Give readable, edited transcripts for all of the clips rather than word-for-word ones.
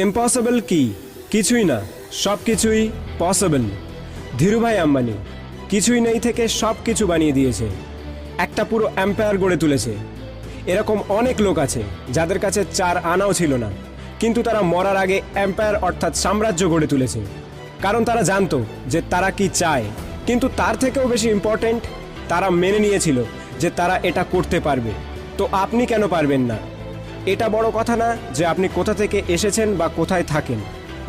Impossible কি? কিছুই না, সব কিছুই পসিবল। ধীরুভাই আম্বানি কিছুই নেই থেকে সব কিছু বানিয়ে দিয়েছে, একটা পুরো এম্পায়ার গড়ে তুলেছে। এরকম অনেক লোক আছে যাদের কাছে 4 আনাও ছিল না, কিন্তু তারা মরার আগে এম্পায়ার অর্থাৎ সাম্রাজ্য গড়ে তুলেছে। কারণ তারা জানতো যে তারা কি চায়, কিন্তু তার থেকেও বেশি ইম্পর্ট্যান্ট, তারা মেনে নিয়েছিল যে তারা এটা করতে পারবে। তো আপনি কেন পারবেন না? এটা বড় কথা না যে আপনি কোথা থেকে এসেছেন বা কোথায় থাকেন।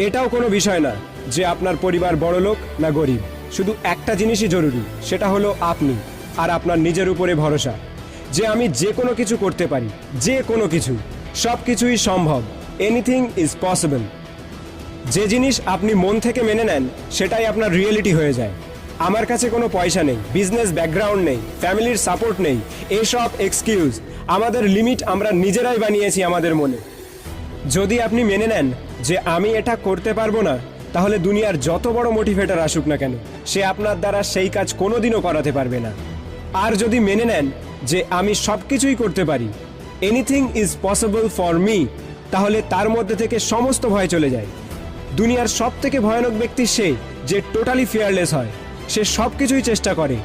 এটাও কোনো বিষয় না যে আপনার পরিবার বড়লোক না গরিব। শুধু একটা জিনিসই জরুরি, সেটা হলো আপনি আর আপনার নিজের উপরে ভরসা, যে আমি যে কোনো কিছু করতে পারি, যে কোনো কিছু, সব কিছুই সম্ভব। Anything is possible. যে জিনিস আপনি মন থেকে মেনে নেন সেটাই আপনার রিয়েলিটি হয়ে যায়। আমার কাছে কোনো পয়সা নেই, বিজনেস ব্যাকগ্রাউন্ড নেই, ফ্যামিলির সাপোর্ট নেই, এসব এক্সকিউজ। আমাদের লিমিট আমরা নিজেরাই বানিয়েছি আমাদের মনে। যদি আপনি মেনে নেন যে আমি এটা করতে পারবো না, তাহলে দুনিয়ার যত বড় মোটিভেটর আসুক না কেন, সে আপনার দ্বারা সেই কাজ কোনোদিনও করাতে পারবে না। আর যদি মেনে নেন যে আমি সব কিছুই করতে পারি, anything is possible for me, তাহলে তার মধ্যে থেকে সমস্ত ভয় চলে যায়। দুনিয়ার সব থেকে ভয়ানক ব্যক্তি সে যে টোটালি ফিয়ারলেস হয়। সে সব কিছুই চেষ্টা করে,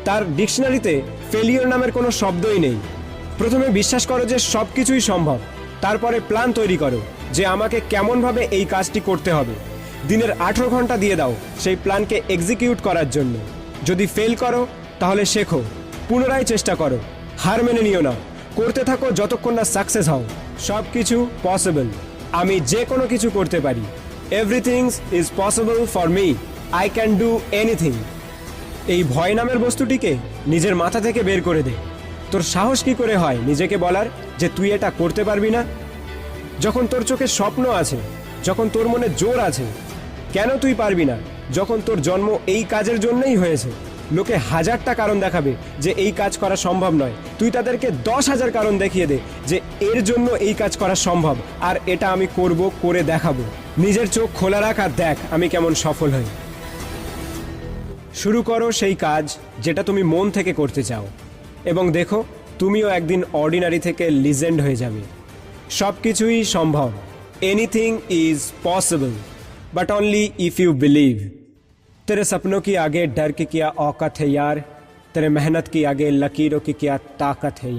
তার ডিকশনারিতে ফেলিওর নামের কোনো শব্দই নেই। প্রথমে বিশ্বাস করো যে সব কিছুই সম্ভব, তারপরে প্ল্যান তৈরি করো যে আমাকে কেমনভাবে এই কাজটি করতে হবে। দিনের 18 ঘন্টা দিয়ে দাও সেই প্ল্যানকে এক্সিকিউট করার জন্য। যদি ফেল করো তাহলে শেখো, পুনরায় চেষ্টা করো, হার মেনে নিও না, করতে থাকো যতক্ষণ না সাকসেস হও। সব কিছু পসিবল। আমি যে কোনো কিছু করতে পারি। Everything is possible for me, I can do anything. এই ভয় নামের বস্তুটিকে নিজের মাথা থেকে বের করে দে। তোর সাহস কি করে হয় নিজেকে বলার যে তুই এটা করতে পারবি না? যখন তোর চোখে স্বপ্ন আছে, যখন তোর মনে জোর আছে, কেন তুই পারবি না? যখন তোর জন্ম এই কাজের জন্যই হয়েছে, লোকে 1000টা কারণ দেখাবে যে এই কাজ করা সম্ভব নয়, তুই তাদেরকে 10,000 কারণ দেখিয়ে দে যে এর জন্য এই কাজ করা সম্ভব, আর এটা আমি করব, করে দেখাবো। নিজের চোখ খোলা রাখ আর দেখ আমি কেমন সফল হই। শুরু করো সেই কাজ যেটা তুমি মন থেকে করতে চাও, এবং দেখো তুমিও একদিন অর্ডিনারি থেকে লিজেন্ড হয়ে যাবে। সব কিছুই সম্ভব। Anything is possible, but only if you believe. तेरे सपनों की आगे डर की क्या औकात है यार, तेरे मेहनत की आगे लकीरों की क्या ताकत है।